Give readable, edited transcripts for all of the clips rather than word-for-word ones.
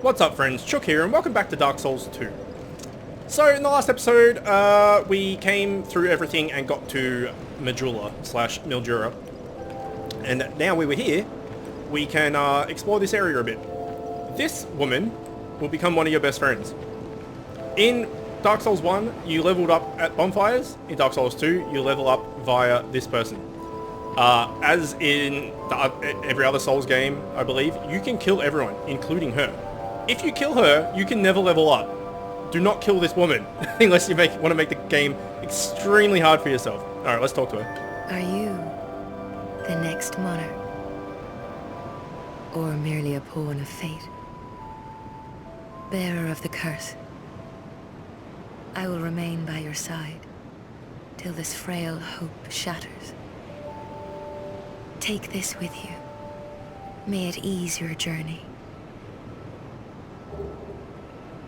What's up friends, Chook here and welcome back to Dark Souls 2. So in the last episode, we came through everything and got to Majula slash Mildura. And now we were here, we can explore this area a bit. This woman will become one of your best friends. In Dark Souls 1, you leveled up at bonfires. In Dark Souls 2, you level up via this person. As in every other Souls game, I believe, you can kill everyone, including her. If you kill her, you can never level up. Do not kill this woman, unless you want to make the game extremely hard for yourself. Alright, let's talk to her. Are you the next monarch? Or merely a pawn of fate? Bearer of the curse, I will remain by your side till this frail hope shatters. Take this with you. May it ease your journey.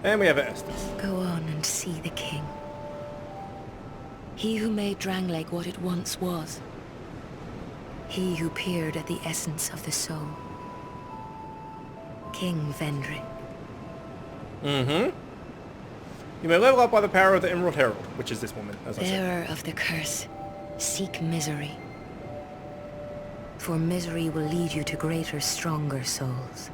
And we have Estes. Go on and see the king. He who made Drangleic what it once was. He who peered at the essence of the soul. King Vendrick. Mm-hmm. You may level up by the power of the Emerald Herald, which is this woman, as I said. Bearer of the curse, seek misery. For misery will lead you to greater, stronger souls.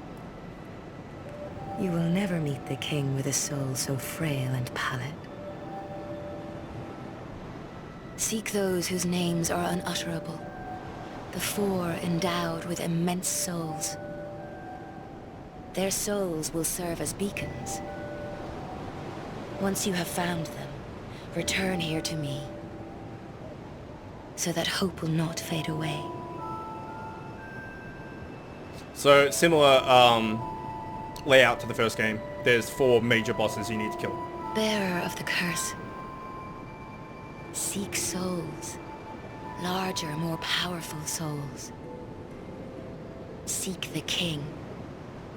You will never meet the king with a soul so frail and pallid. Seek those whose names are unutterable. The four endowed with immense souls. Their souls will serve as beacons. Once you have found them, return here to me, so that hope will not fade away. So, similar layout to the first game. There's 4 major bosses you need to kill. Bearer of the curse. Seek souls. Larger, more powerful souls. Seek the king.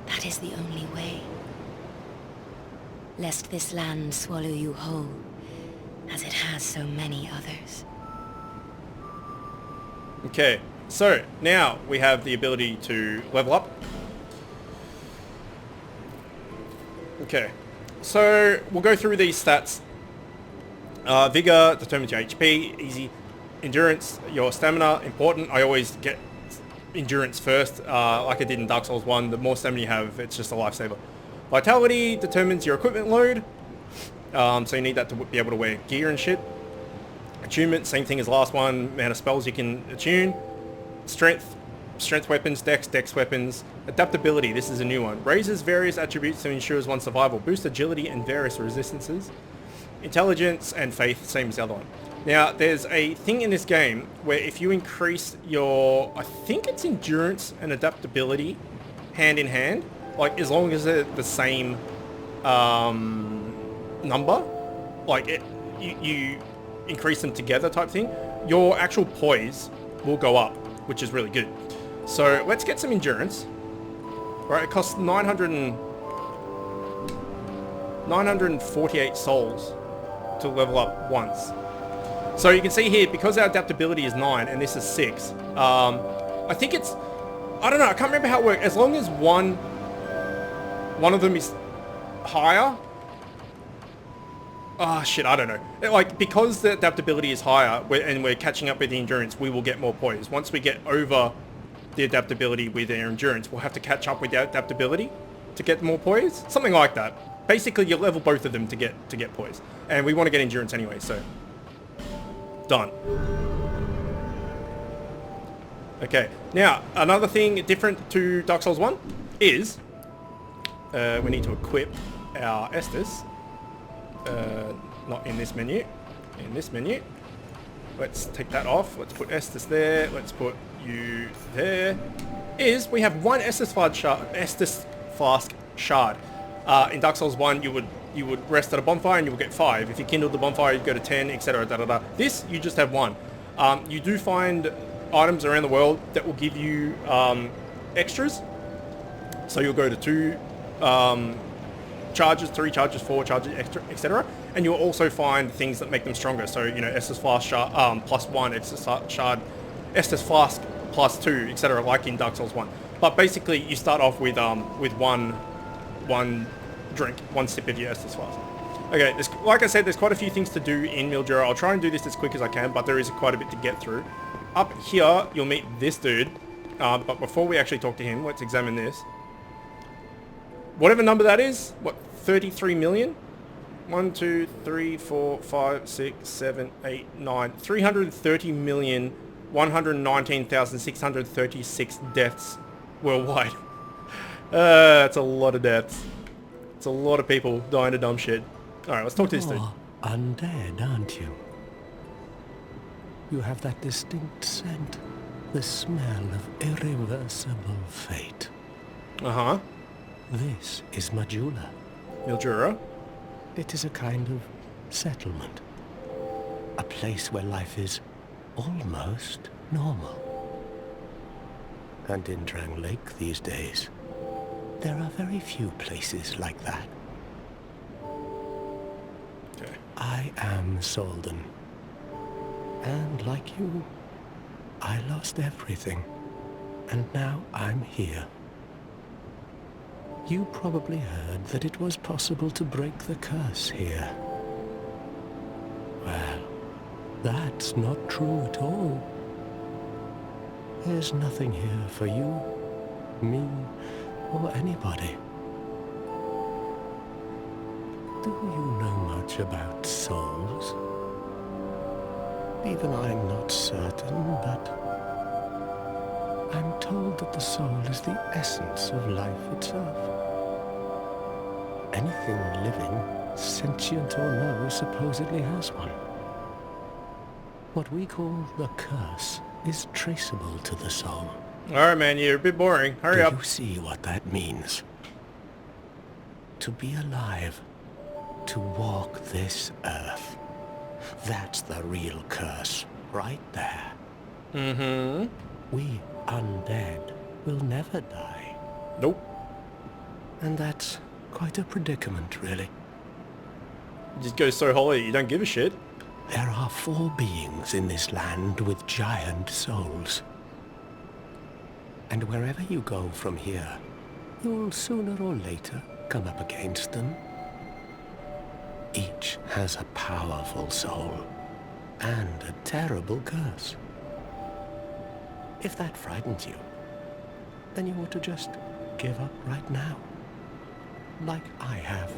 That is the only way. Lest this land swallow you whole, as it has so many others. Okay, so now we have the ability to level up. Okay, so we'll go through these stats. Vigor determines your HP, easy. Endurance, your stamina, important. I always get endurance first, like I did in Dark Souls 1. The more stamina you have, it's just a lifesaver. Vitality determines your equipment load, so you need that to be able to wear gear and shit. Attunement, same thing as last one, amount of spells you can attune. Strength weapons, dex weapons. Adaptability, this is a new one. Raises various attributes to ensures one's survival. Boost agility and various resistances. Intelligence and faith, same as the other one. Now, there's a thing in this game where if you increase your, I think it's endurance and adaptability hand in hand, like as long as they're the same number, like you increase them together type thing, your actual poise will go up, which is really good. So let's get some endurance. Right, it costs 948 souls to level up once. So you can see here, because our adaptability is 9 and this is 6, I think it's, I don't know, I can't remember how it works. As long as one of them is higher, shit, I don't know. Like, because the adaptability is higher and we're catching up with the endurance, we will get more poise. Once we get over the adaptability with our endurance, we'll have to catch up with the adaptability to get more poise. Something like that. Basically, you level both of them to get poise. And we want to get endurance anyway, so... Done. Okay, now, another thing different to Dark Souls 1 is... we need to equip our Estes. Not in this menu. In this menu. Let's take that off. Let's put Estes there. Let's put you there. We have 1 Estes Flask Shard. In Dark Souls 1, you would rest at a bonfire and you will get 5. If you kindled the bonfire, you'd go to 10, etc. This, you just have 1. You do find items around the world that will give you extras. So you'll go to 2 charges, 3 charges, 4 charges, extra, etc. And you'll also find things that make them stronger. So, you know, Estes Flask Shard, +1, Estes Shard, Estes Flask +2, etc. like in Dark Souls 1. But basically, you start off with 1 one drink, one sip of your Estus Flask. Okay, like I said, there's quite a few things to do in Mildura. I'll try and do this as quick as I can, but there is quite a bit to get through. Up here, you'll meet this dude. But before we actually talk to him, let's examine this. Whatever number that is, what, 33 million? 1, 2, 3, 4, 5, 6, 7, 8, 9. 330,119,636 deaths worldwide. That's a lot of deaths. It's a lot of people dying of dumb shit. Alright, let's talk to this dude. You're undead, aren't you? You have that distinct scent. The smell of irreversible fate. Uh-huh. This is Majula. Mildura. It is a kind of settlement. A place where life is almost normal. And in Drang Lake these days, there are very few places like that. Okay. I am Solden. And like you, I lost everything. And now I'm here. You probably heard that it was possible to break the curse here. Well, that's not true at all. There's nothing here for you, me, or anybody. Do you know much about souls? Even I'm not certain, but I'm told that the soul is the essence of life itself. Anything living, sentient or no, supposedly has one. What we call the curse is traceable to the soul. Alright, man, you're a bit boring. Hurry up. Do you see what that means? To be alive, to walk this earth. That's the real curse, right there. Mm-hmm. We undead will never die. Nope. And that's quite a predicament, really. You just go so holy, you don't give a shit. There are 4 beings in this land with giant souls. And wherever you go from here, you'll sooner or later come up against them. Each has a powerful soul and a terrible curse. If that frightens you, then you ought to just give up right now. Like I have.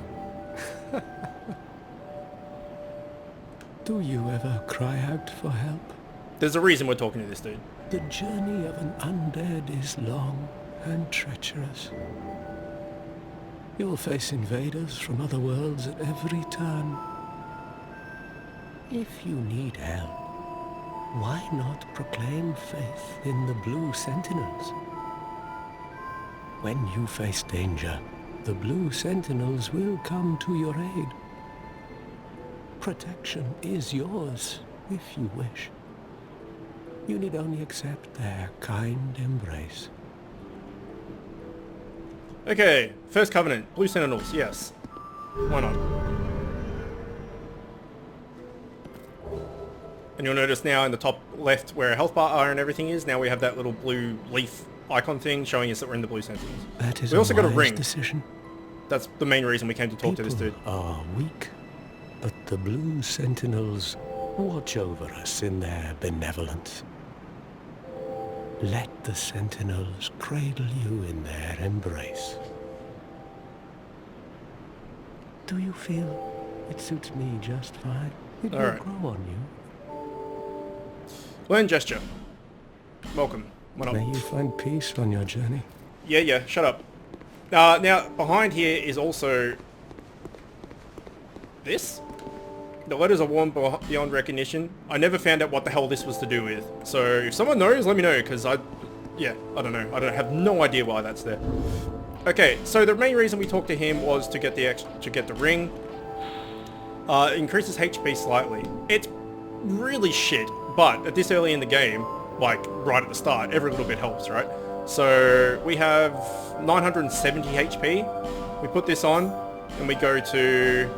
Do you ever cry out for help? There's a reason we're talking to this dude. The journey of an undead is long and treacherous. You'll face invaders from other worlds at every turn. If you need help, why not proclaim faith in the Blue Sentinels? When you face danger, the Blue Sentinels will come to your aid. Protection is yours, if you wish. You need only accept their kind embrace. Okay, first covenant, Blue Sentinels, yes. Why not? And you'll notice now in the top left where our health bar and everything is, now we have that little blue leaf icon thing showing us that we're in the Blue Sentinels. That is We also got a ring. decision. That's the main reason we came to talk to this dude. People are weak, but the Blue Sentinels watch over us in their benevolence. Let the Sentinels cradle you in their embrace. Do you feel it suits me just fine? It will Alright. grow on you. Learn gesture. Welcome. Why not? May you find peace on your journey. Yeah, shut up. Now, behind here is also this. The letters are worn beyond recognition. I never found out what the hell this was to do with. So if someone knows, let me know, because I don't know. I don't have no idea why that's there. Okay, so the main reason we talked to him was to get the ring. Increases HP slightly. It's really shit, but at this early in the game, like right at the start, every little bit helps, right? So we have 970 HP. We put this on, and we go to...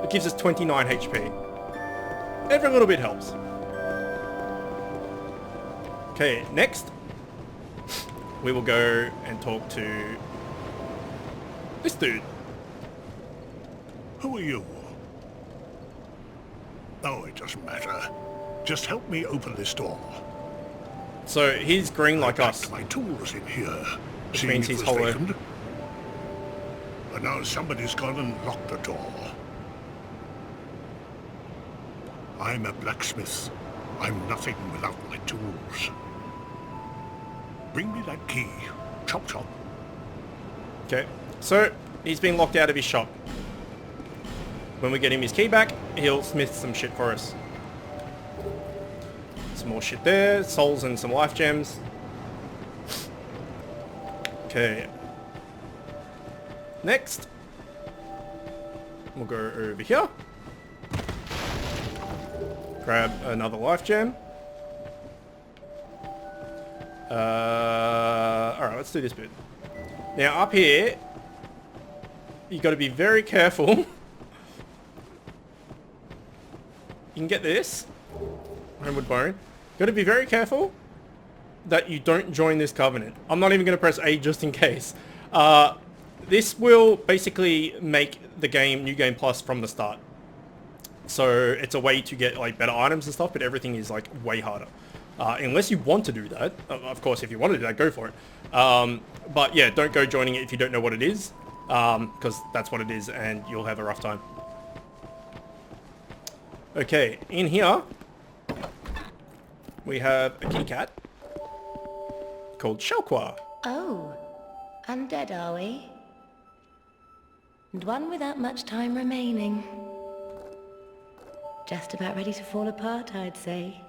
It gives us 29 HP. Every little bit helps. Okay, next we will go and talk to This dude. Who are you? Oh, it doesn't matter. Just help me open this door. So he's green like I us. packed my tools in here. Which seeing means it he's was hollow. vacant. But now somebody's gone and locked the door. I'm a blacksmith. I'm nothing without my tools. Bring me that key. Chop chop. Okay, so he's been locked out of his shop. When we get him his key back, he'll smith some shit for us. Some more shit there, souls and some life gems. Okay. Next, we'll go over here. Grab another life gem. Alright, let's do this bit. Now up here, you got to be very careful. You can get this. Homeward Bone. Got to be very careful that you don't join this covenant. I'm not even going to press A just in case. This will basically make the game New Game Plus from the start. So it's a way to get like better items and stuff, but everything is like way harder. Unless you want to do that. Of course, if you want to do that, go for it. But yeah, don't go joining it if you don't know what it is. Because that's what it is and you'll have a rough time. Okay, in here, we have a kitty cat called Shalqua. Oh, undead are we? And one without much time remaining. Just about ready to fall apart, I'd say.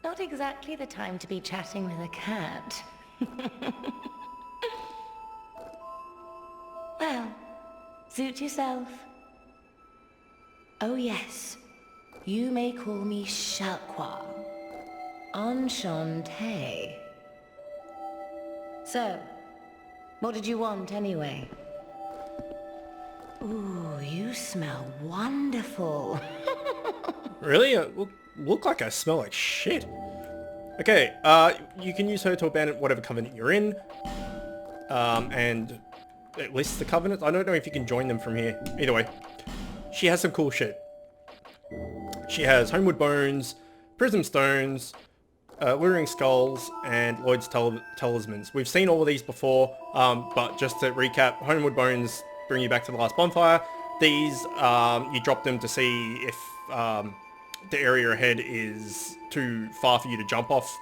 Not exactly the time to be chatting with a cat. Well, suit yourself. Oh yes, you may call me Shalqua. Enchanté. So, what did you want anyway? Ooh, you smell wonderful. Really? Look like I smell like shit. Okay, you can use her to abandon whatever covenant you're in. And it lists the covenants. I don't know if you can join them from here. Either way, she has some cool shit. She has Homeward Bones, Prism Stones, Luring Skulls, and Lloyd's Talismans. We've seen all of these before, but just to recap, Homeward Bones bring you back to the last bonfire. These, you drop them to see if the area ahead is too far for you to jump off,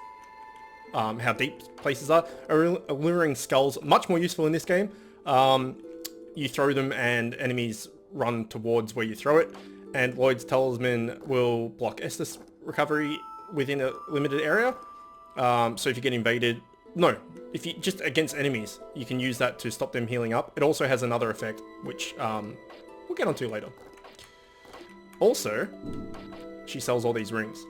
how deep places are. Alluring Skulls, much more useful in this game. You throw them and enemies run towards where you throw it. And Lloyd's Talisman will block Estus recovery within a limited area. So if you get invaded, no, if you just against enemies, you can use that to stop them healing up. It also has another effect, which we'll get onto later. Also, she sells all these rings.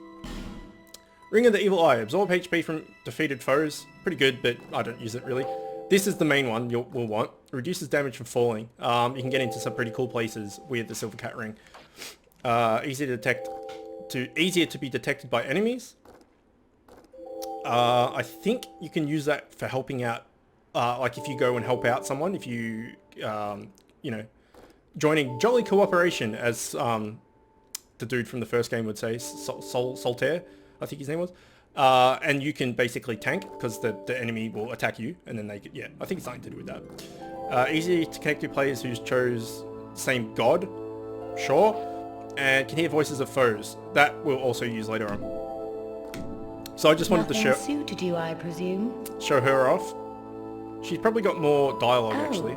Ring of the Evil Eye. Absorb HP from defeated foes. Pretty good, but I don't use it really. This is the main one you'll want. Reduces damage from falling. You can get into some pretty cool places with the Silver Cat Ring. Easier to be detected by enemies. I think you can use that for helping out, like if you go and help out someone, if you, you know, joining Jolly Cooperation, as the dude from the first game would say, Soltaire, I think his name was. And you can basically tank, because the enemy will attack you, and then they get, yeah, I think it's something to do with that. Easy to connect to players who chose same god, sure. And can hear voices of foes. That we'll also use later on. So I just wanted to show... suited you, I presume? Show her off. She's probably got more dialogue, actually.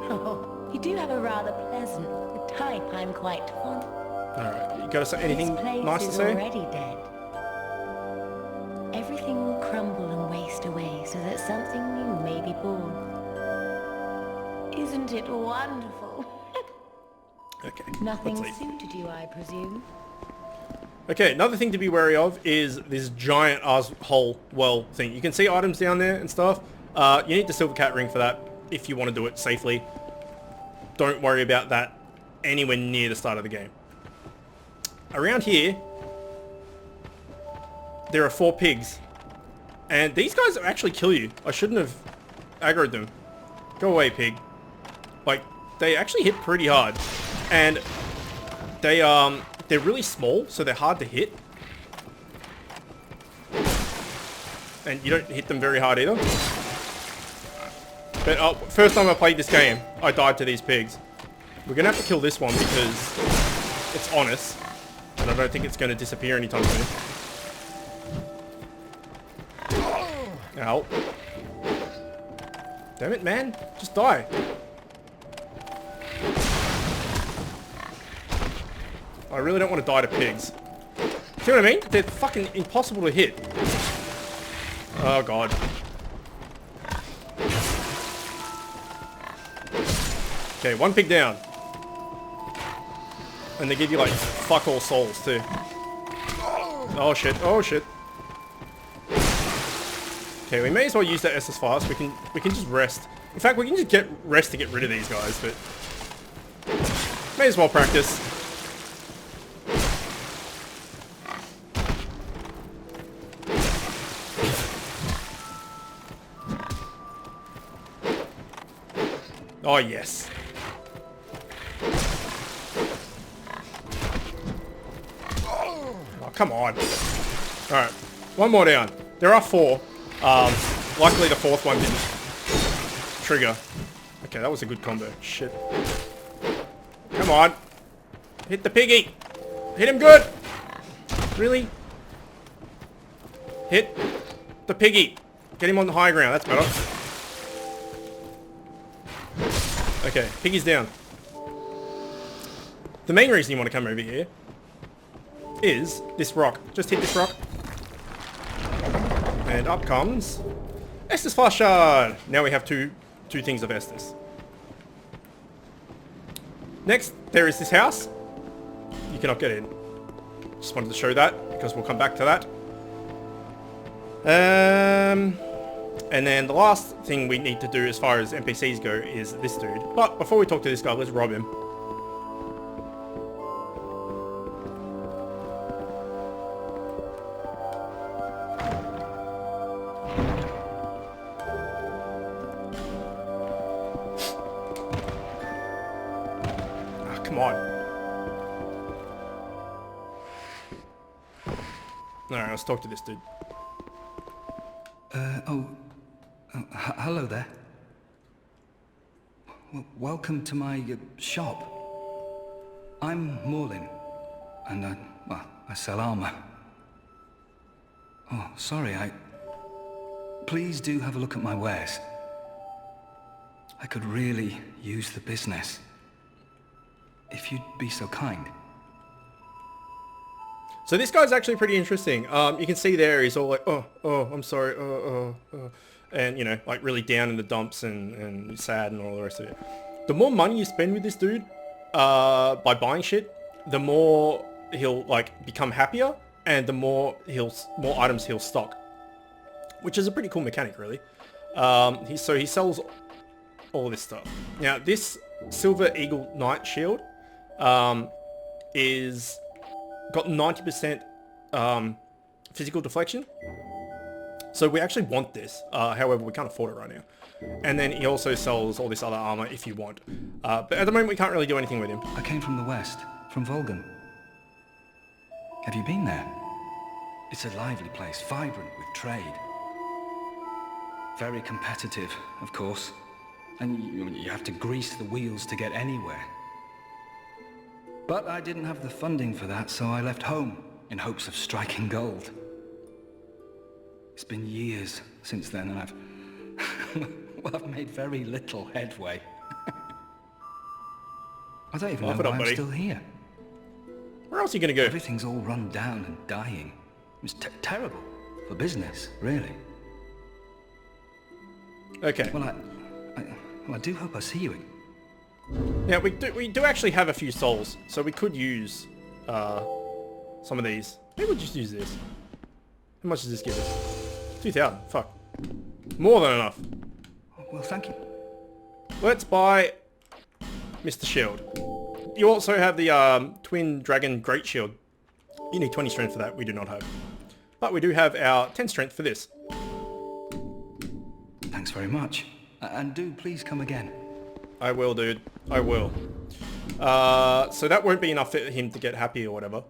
Oh, you do have a rather pleasant type I'm quite fond. Alright, you got anything This place nice to is say? already dead. Everything will crumble and waste away so that something new may be born. Isn't it wonderful? Okay, Nothing let's leave. suited you, I presume? Okay, another thing to be wary of is this giant hole well thing. You can see items down there and stuff. You need the Silver Cat Ring for that if you want to do it safely. Don't worry about that anywhere near the start of the game. Around here, there are 4 pigs. And these guys actually kill you. I shouldn't have aggroed them. Go away, pig. Like, they actually hit pretty hard. And they're really small, so they're hard to hit. And you don't hit them very hard either. But first time I played this game, I died to these pigs. We're gonna have to kill this one because it's honest. And I don't think it's gonna disappear anytime soon. Ow. Damn it, man. Just die. I really don't want to die to pigs. See what I mean? They're fucking impossible to hit. Oh, God. Okay, one pig down. And they give you, like, fuck all souls, too. Oh, shit. Oh, shit. Okay, we may as well use that SS fast. We can just rest. In fact, we can just get rest to get rid of these guys, but may as well practice. Oh yes. Oh come on. All right, one more down. There are 4. Luckily the 4th one didn't trigger. Okay, that was a good combo. Shit. Come on. Hit the piggy. Hit him good. Really? Hit the piggy. Get him on the high ground. That's better. Okay, piggy's down. The main reason you want to come over here is this rock. Just hit this rock. And up comes Estus Fast Shard. Now we have two things of Estus. Next, there is this house. You cannot get in. Just wanted to show that because we'll come back to that. And then the last thing we need to do as far as NPCs go is this dude. But before we talk to this guy, let's rob him. Come on. Alright, let's talk to this dude. Hello there. Welcome to my shop. I'm Morlin, and I sell armor. Oh, sorry, Please do have a look at my wares. I could really use the business. If you'd be so kind. So this guy's actually pretty interesting. You can see there he's all like, oh, I'm sorry, and you know, like really down in the dumps and sad and all the rest of it. The more money you spend with this dude, by buying shit, the more he'll like become happier, and the more items he'll stock, which is a pretty cool mechanic, really. So he sells all this stuff. Now this Silver Eagle Knight shield is got 90% physical deflection. So we actually want this. However, we can't afford it right now. And then he also sells all this other armor if you want. But at the moment, we can't really do anything with him. I came from the west, from Volgan. Have you been there? It's a lively place, vibrant with trade. Very competitive, of course. And you have to grease the wheels to get anywhere. But I didn't have the funding for that, so I left home in hopes of striking gold. It's been years since then, and I've made very little headway. I don't even know why I'm still here. Where else are you going to go? Everything's all run down and dying. It's terrible for business, really. Okay. Well, I do hope I see you. Yeah, we do actually have a few souls, so we could use some of these. Maybe we'll just use this. How much does this give us? 2,000. Fuck. More than enough. Well, thank you. Let's buy Mr. Shield. You also have the Twin Dragon Great Shield. You need 20 strength for that. We do not have. But we do have our 10 strength for this. Thanks very much. And do please come again. I will, dude. I will. So that won't be enough for him to get happy or whatever.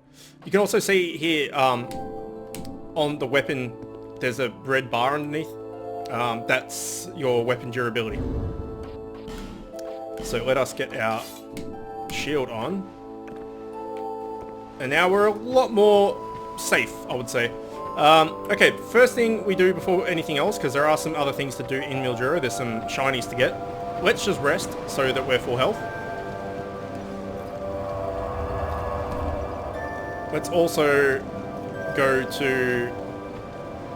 You can also see here, on the weapon, there's a red bar underneath. That's your weapon durability. So let us get our shield on. And now we're a lot more safe, I would say. Okay, first thing we do before anything else, because there are some other things to do in Mildura, there's some shinies to get. Let's just rest so that we're full health. Let's also go to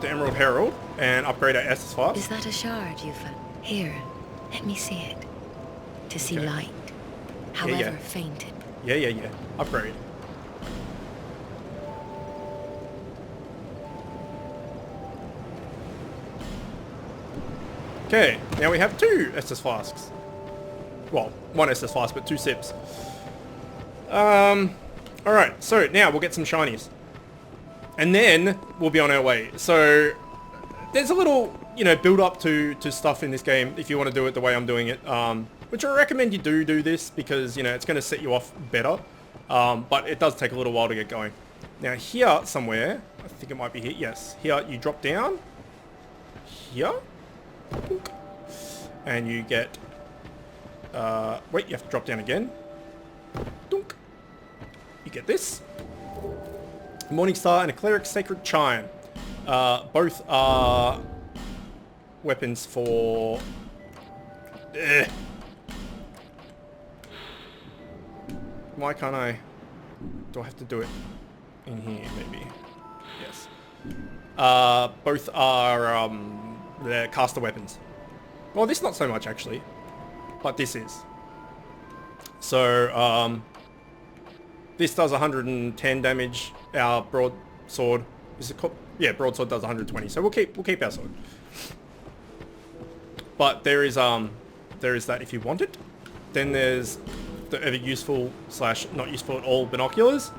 the Emerald Herald and upgrade our Estus Flask. Is that a shard you found? Here, let me see it. To see light, however fainted. Yeah. Upgrade. Okay, now we have 2 Estus Flasks. Well, 1 Estus Flask, but 2 sips. Alright, so now we'll get some shinies. And then we'll be on our way. So, there's a little, you know, build up to stuff in this game if you want to do it the way I'm doing it. Which I recommend you do this because, you know, it's going to set you off better. But it does take a little while to get going. Now here somewhere, I think it might be here, yes. Here you drop down. Here. And you get... wait, you have to drop down again. Dunk. You get this. Morningstar and a Cleric's Sacred Chime. Both are weapons for... Why can't I... Do I have to do it in here, maybe? Yes. Both are they're caster weapons. Well, this not so much, actually. But this is. So, this does 110 damage. Our broadsword... Is it called? Yeah, broadsword does 120. So we'll keep our sword. But there is that if you want it. Then there's the ever useful / not useful at all binoculars.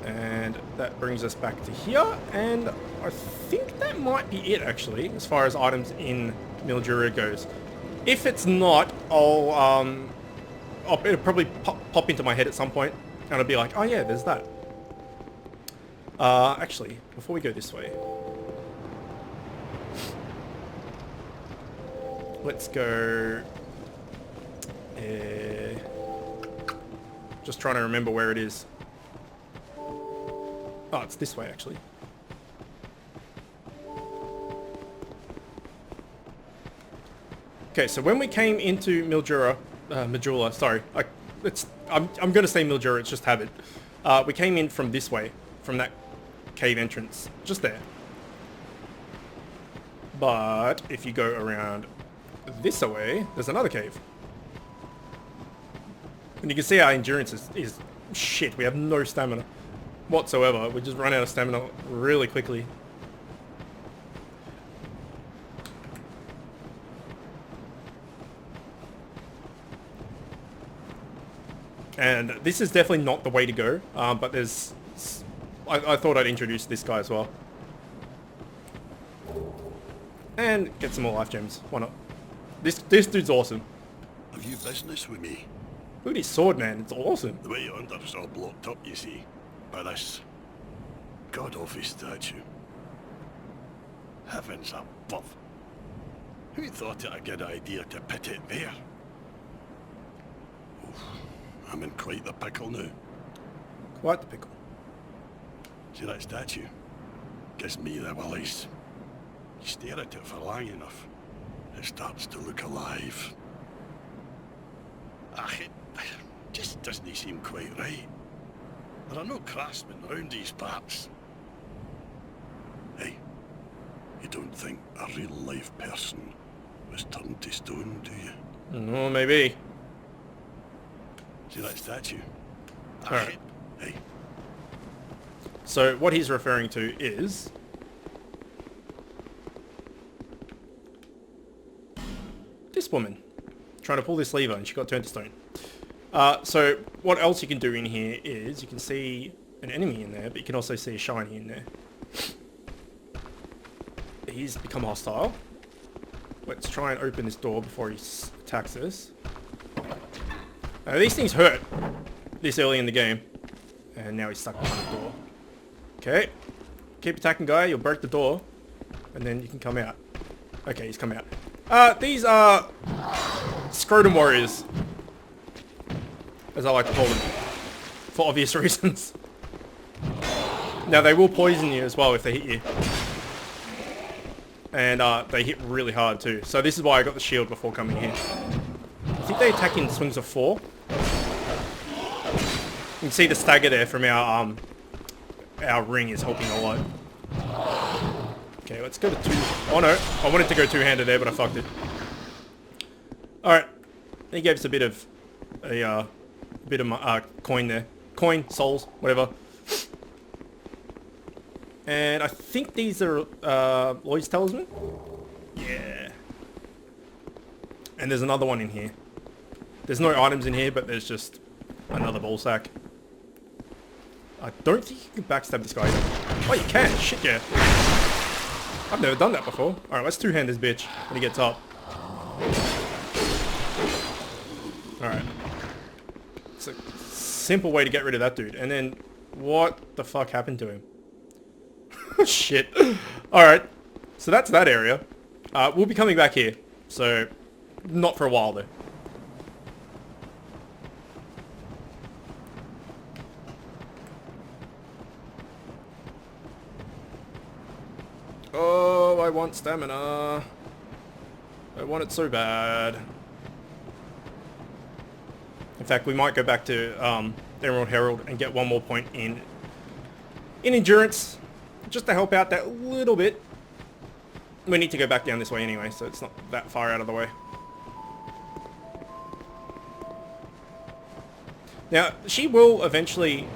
And that brings us back to here, and I think that might be it actually, as far as items in Mildura goes. If it's not, it'll probably pop into my head at some point, and I'll be like, oh yeah, there's that. Actually, before we go this way, let's go... just trying to remember where it is. Oh, it's this way, actually. Okay, so when we came into Majula, sorry. I'm going to say Mildura, it's just habit. We came in from this way, from that cave entrance, just there. But if you go around this way, there's another cave. And you can see our endurance is shit. We have no stamina whatsoever. We just run out of stamina really quickly. And this is definitely not the way to go, but there's... I thought I'd introduce this guy as well. And get some more life gems. Why not? This dude's awesome. Have you business with me? Look at his sword, man. It's awesome. The way under is all blocked up, you see, by this god-awful statue. Heavens above. Who thought it a good idea to put it there? Oof, I'm in quite the pickle now. Quite the pickle. See that statue? Gives me the willies. You stare at it for long enough, it starts to look alive. It just doesn't seem quite right. There are no craftsmen round these parts. Hey, you don't think a real-life person was turned to stone, do you? No, maybe. See that statue? Alright. Hey. So what he's referring to is... this woman. Trying to pull this lever and she got turned to stone. So what else you can do in here is you can see an enemy in there, but you can also see a shiny in there. he's become hostile. Let's try and open this door before he attacks us. Now, these things hurt this early in the game. And now he's stuck behind the door. Okay. Keep attacking, guy. You'll break the door. And then you can come out. Okay, he's come out. These are scrotum warriors, as I like to call them, for obvious reasons. Now, they will poison you as well if they hit you. And they hit really hard too. So this is why I got the shield before coming here. I think they attack in swings of 4. You can see the stagger there from our ring is helping a lot. Okay, let's go to 2. Oh no, I wanted to go 2-handed there, but I fucked it. Alright, he gave us a bit of coin there. Coin, souls, whatever. And I think these are Lloyd's Talisman? Yeah. And there's another one in here. There's no items in here, but there's just another ball sack. I don't think you can backstab this guy. Oh, you can. Shit, yeah. I've never done that before. Alright, let's 2-hand this bitch when he gets up. Alright. It's a simple way to get rid of that dude. And then, what the fuck happened to him? Shit. Alright. So that's that area. We'll be coming back here. So, not for a while though. Oh, I want stamina. I want it so bad. In fact, we might go back to Emerald Herald and get one more point in endurance, just to help out that little bit. We need to go back down this way anyway, so it's not that far out of the way. Now, she will eventually...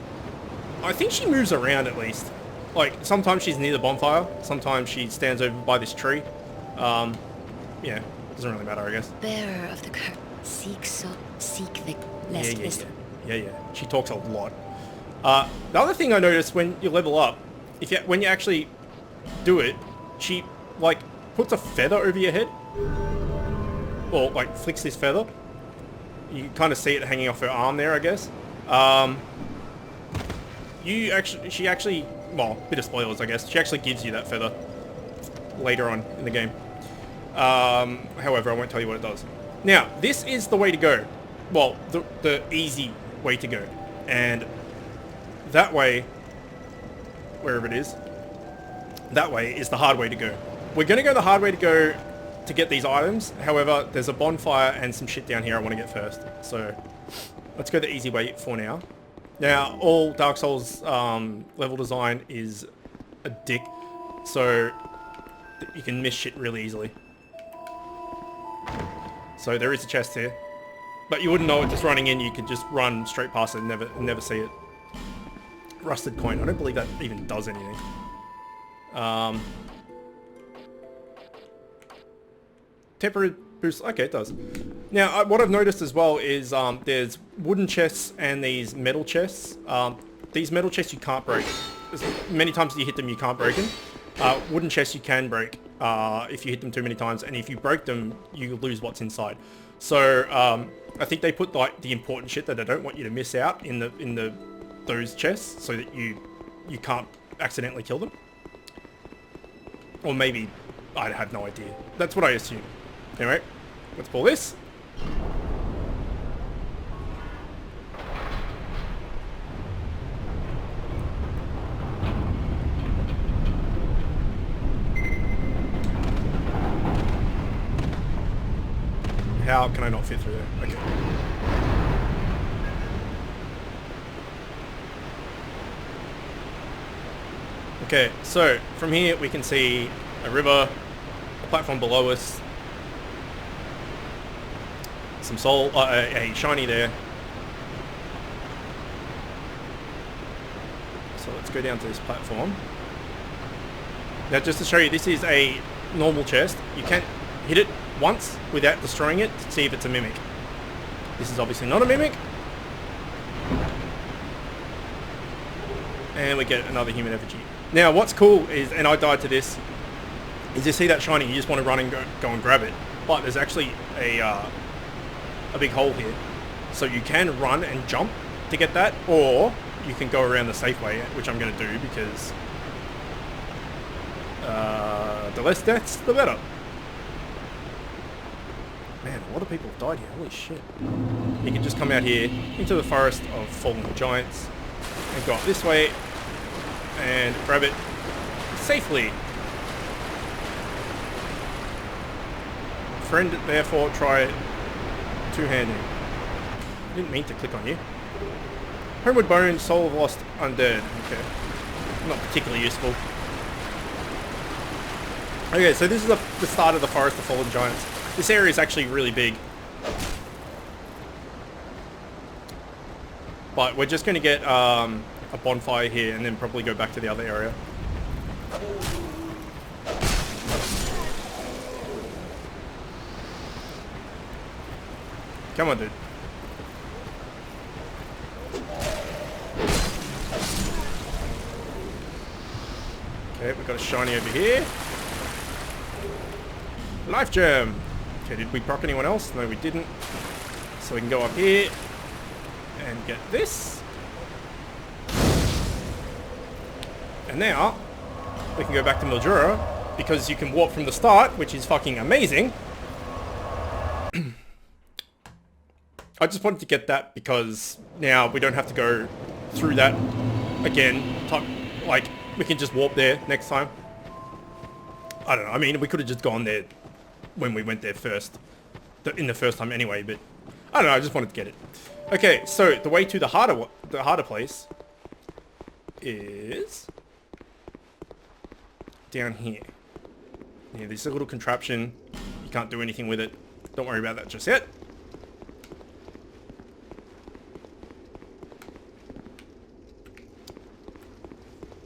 I think she moves around at least. Like, sometimes she's near the bonfire, sometimes she stands over by this tree. Yeah, doesn't really matter, I guess. Bearer of the curse, seek the lest Yeah. She talks a lot. The other thing I noticed when you level up, when you actually do it, she, like, puts a feather over your head. Or, like, flicks this feather. You kind of see it hanging off her arm there, I guess. She actually, well, bit of spoilers, I guess. She actually gives you that feather later on in the game. However, I won't tell you what it does. Now, this is the way to go. Well, the easy way to go. And that way, wherever it is, that way is the hard way to go. We're going to go the hard way to go to get these items. However, there's a bonfire and some shit down here I want to get first. So, let's go the easy way for now. Now, all Dark Souls level design is a dick, so you can miss shit really easily. So there is a chest here, but you wouldn't know it just running in. You could just run straight past it and never see it. Rusted coin. I don't believe that even does anything. Temporary boost. Okay, it does. Now, what I've noticed as well is there's wooden chests and these metal chests. These metal chests you can't break. Many times you hit them, you can't break them. Wooden chests you can break if you hit them too many times, and if you break them, you lose what's inside. So I think they put like the important shit that I don't want you to miss out in those chests, so that you can't accidentally kill them. Or maybe I have no idea. That's what I assume. Anyway, let's pull this. How can I not fit through there? Okay. Okay, so from here we can see a river, a platform below us, some soul, a shiny there. So let's go down to this platform. Now just to show you, this is a normal chest. You can't hit it once without destroying it to see if it's a mimic. This is obviously not a mimic. And we get another human effigy. Now what's cool is, and I died to this, is you see that shiny, you just want to run and go and grab it. But there's actually a big hole here. So you can run and jump to get that, or you can go around the safe way, which I'm going to do because the less deaths, the better. Man, a lot of people have died here. Holy shit. You can just come out here into the forest of fallen giants and go up this way and grab it safely. Friend, therefore, try two-handing. I didn't mean to click on you. Homeward Bone, Soul of Lost Undead. Okay. Not particularly useful. Okay, so this is the start of the Forest of Fallen Giants. This area is actually really big. But we're just going to get a bonfire here and then probably go back to the other area. Come on, dude. Okay, we've got a shiny over here. Life gem. Okay, did we proc anyone else? No, we didn't. So we can go up here and get this. And now we can go back to Majula because you can warp from the start, which is fucking amazing. I just wanted to get that because now we don't have to go through that again. Like, we can just warp there next time. I don't know. I mean, we could have just gone there when we went there first. In the first time anyway, but I don't know. I just wanted to get it. Okay, so the way to the harder place is down here. Yeah, this is a little contraption. You can't do anything with it. Don't worry about that just yet.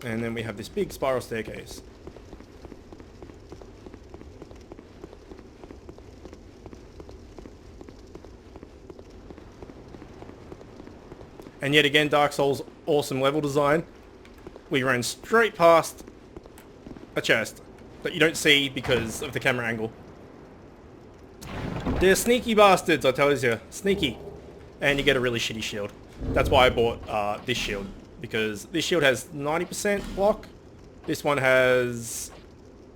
And then we have this big spiral staircase. And yet again, Dark Souls, awesome level design. We ran straight past a chest that you don't see because of the camera angle. They're sneaky bastards, I tell you. Sneaky. And you get a really shitty shield. That's why I bought this shield. Because this shield has 90% block. This one has,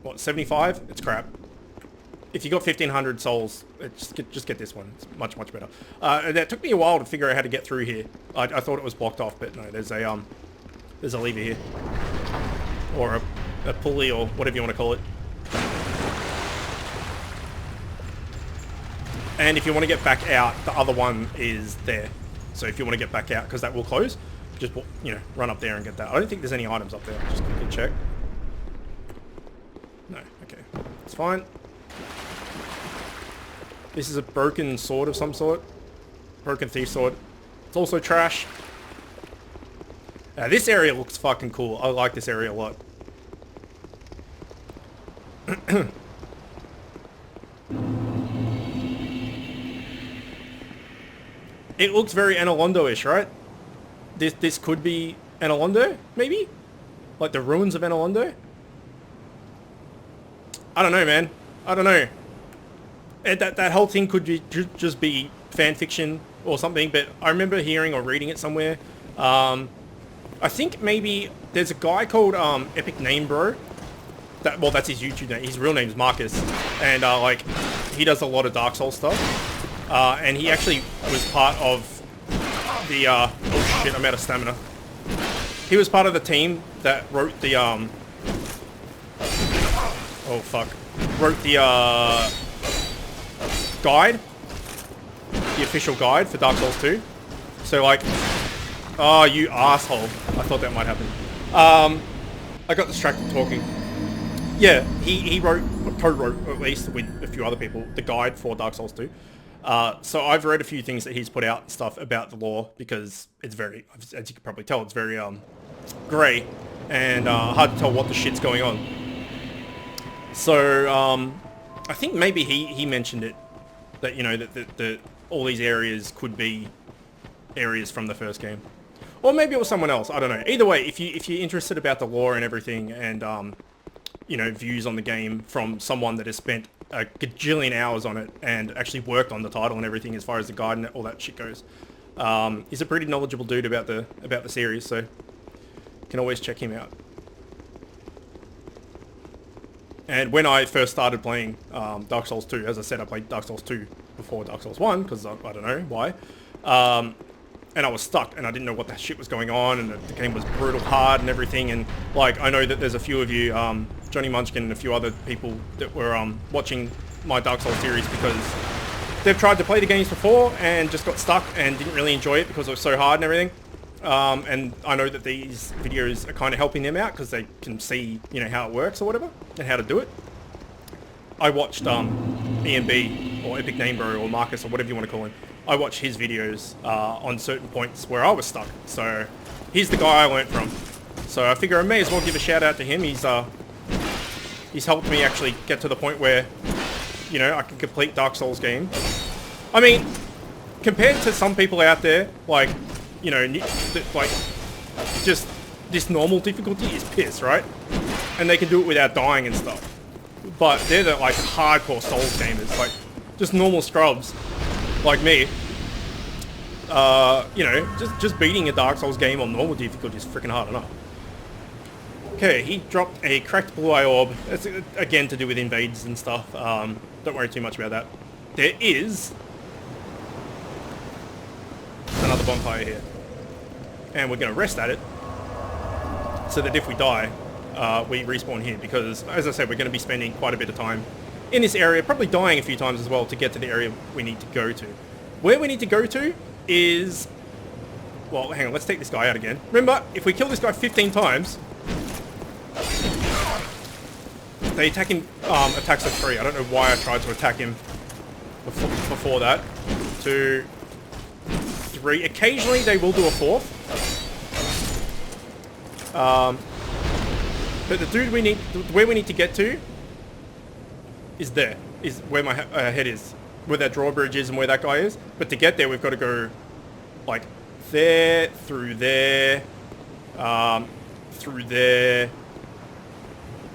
what, 75? It's crap. If you got 1500 souls, just get this one. It's much, much better. That took me a while to figure out how to get through here. I thought it was blocked off, but no, there's a lever here. Or a pulley, or whatever you want to call it. And if you want to get back out, the other one is there. So if you want to get back out, because that will close, just, you know, run up there and get that. I don't think there's any items up there. Just quickly check. No, okay. It's fine. This is a broken sword of some sort. Broken thief sword. It's also trash. This area looks fucking cool. I like this area a lot. It looks very Analondo-ish, right? This could be Analondo, maybe? Like the ruins of Analondo? I don't know, man. I don't know. That whole thing could just be fan fiction or something, but I remember hearing or reading it somewhere. I think maybe there's a guy called Epic Name Bro. Well, that's his YouTube name. His real name's Marcus, and like he does a lot of Dark Souls stuff. And he actually was part of the oh shit, I'm out of stamina. He was part of the team that wrote the oh fuck, wrote the guide, the official guide for Dark Souls 2. So like, oh you asshole, I thought that might happen. I got distracted talking. Yeah, he wrote, co-wrote at least with a few other people, the guide for Dark Souls 2. So I've read a few things that he's put out and stuff about the lore because it's very, as you can probably tell, it's very grey and hard to tell what the shit's going on. So I think maybe he mentioned it, that, you know, that all these areas could be areas from the first game, or maybe it was someone else. I don't know. Either way, if you're interested about the lore and everything, and you know, views on the game from someone that has spent a gajillion hours on it and actually worked on the title and everything as far as the guide and all that shit goes. He's a pretty knowledgeable dude about the series, so you can always check him out. And when I first started playing Dark Souls 2, as I said, I played Dark Souls 2 before Dark Souls 1, because I don't know why. And I was stuck, and I didn't know what that shit was going on, and the game was brutal hard and everything, and like, I know that there's a few of you, Johnny Munchkin and a few other people that were watching my Dark Souls series because they've tried to play the games before and just got stuck and didn't really enjoy it because it was so hard and everything. And I know that these videos are kind of helping them out because they can see, you know, how it works or whatever, and how to do it. I watched EMB, or Epic Name Bro, or Marcus, or whatever you want to call him. I watched his videos on certain points where I was stuck. So he's the guy I learnt from. So I figure I may as well give a shout out to him. He's helped me actually get to the point where, you know, I can complete Dark Souls game. I mean, compared to some people out there, like, you know, like, just this normal difficulty is piss, right? And they can do it without dying and stuff. But they're the, like, hardcore Souls gamers, like, just normal scrubs, like me. You know, just beating a Dark Souls game on normal difficulty is freaking hard enough. Okay, he dropped a cracked blue eye orb. That's, again, to do with invades and stuff. Don't worry too much about that. There is another bonfire here. And we're going to rest at it, so that if we die, we respawn here, because, as I said, we're going to be spending quite a bit of time in this area, probably dying a few times as well to get to the area we need to go to. Where we need to go to is... Well, hang on, let's take this guy out again. Remember, if we kill this guy 15 times, they attack him, attacks are free. I don't know why I tried to attack him before that. 2, 3. Occasionally they will do a 4th. But the dude where we need to get to is there, is where my head is, where that drawbridge is and where that guy is. But to get there, we've got to go like there, through there, through there,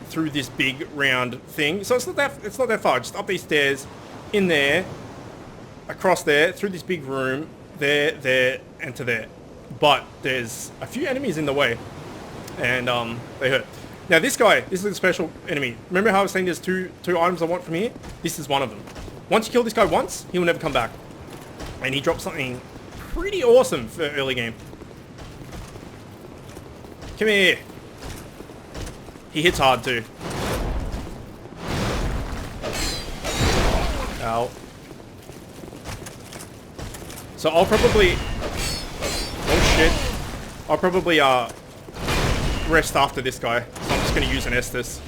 through this big round thing. So it's not that far. Just up these stairs, in there, across there, through this big room, there, and to there. But there's a few enemies in the way, and they hurt. Now this guy, this is a special enemy. Remember how I was saying there's two items I want from here? This is one of them. Once you kill this guy once, he will never come back. And he drops something pretty awesome for early game. Come here. He hits hard too. Ow. So I'll probably... Oh shit. I'll probably rest after this guy. So I'm just going to use an Estus.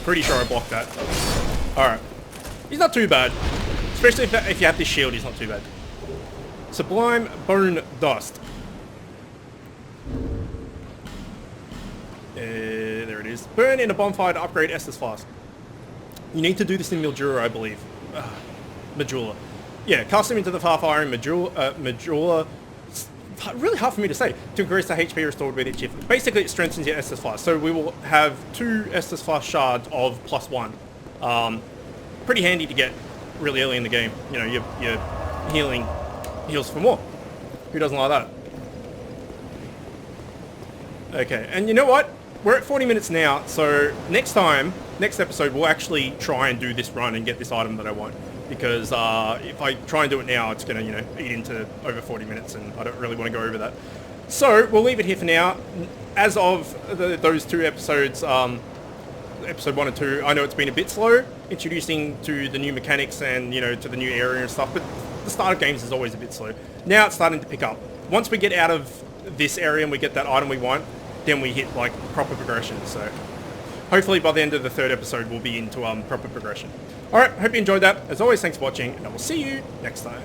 Pretty sure I blocked that. Alright. He's not too bad. Especially if you have this shield, he's not too bad. Sublime Bone Dust. There it is. Burn in a bonfire to upgrade Estus Flask. You need to do this in Majula, I believe. Majula. Yeah, cast him into the Farfire in Majula. It's really hard for me to say. To increase the HP restored with each shift. Basically, it strengthens your Estus Flask. So we will have 2 Estus Flask shards of +1. Pretty handy to get really early in the game. You know, your healing heals for more. Who doesn't like that? Okay, and you know what? We're at 40 minutes now, so next episode, we'll actually try and do this run and get this item that I want. Because if I try and do it now, it's going to, you know, eat into over 40 minutes, and I don't really want to go over that. So, we'll leave it here for now. As of those 2 episodes, episode 1 and 2, I know it's been a bit slow, introducing to the new mechanics and, you know, to the new area and stuff, but the start of games is always a bit slow. Now it's starting to pick up. Once we get out of this area and we get that item we want, then we hit, like, proper progression. So hopefully by the end of the 3rd episode, we'll be into proper progression. Alright, hope you enjoyed that. As always, thanks for watching, and I will see you next time.